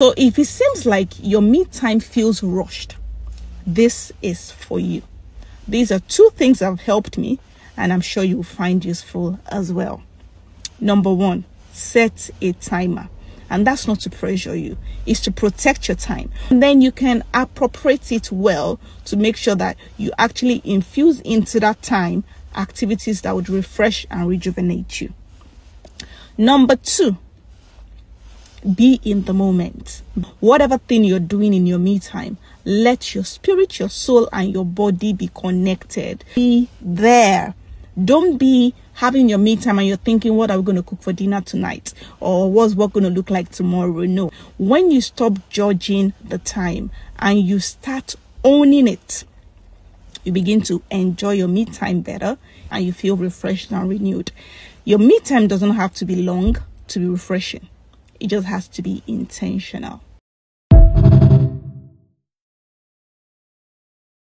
So if it seems like your me time feels rushed, this is for you. These are two things that have helped me, and I'm sure you'll find useful as well. Number one, set a timer. And that's not to pressure you, it's to protect your time. And then you can appropriate it well to make sure that you actually infuse into that time activities that would refresh and rejuvenate you. Number two, be in the moment. Whatever thing you're doing in your me time, let your spirit, your soul, and your body be connected. Be there. Don't be having your me time and you're thinking, what are we going to cook for dinner tonight? Or what's work going to look like tomorrow? No. When you stop judging the time and you start owning it, you begin to enjoy your me time better and you feel refreshed and renewed. Your me time doesn't have to be long to be refreshing. It just has to be intentional.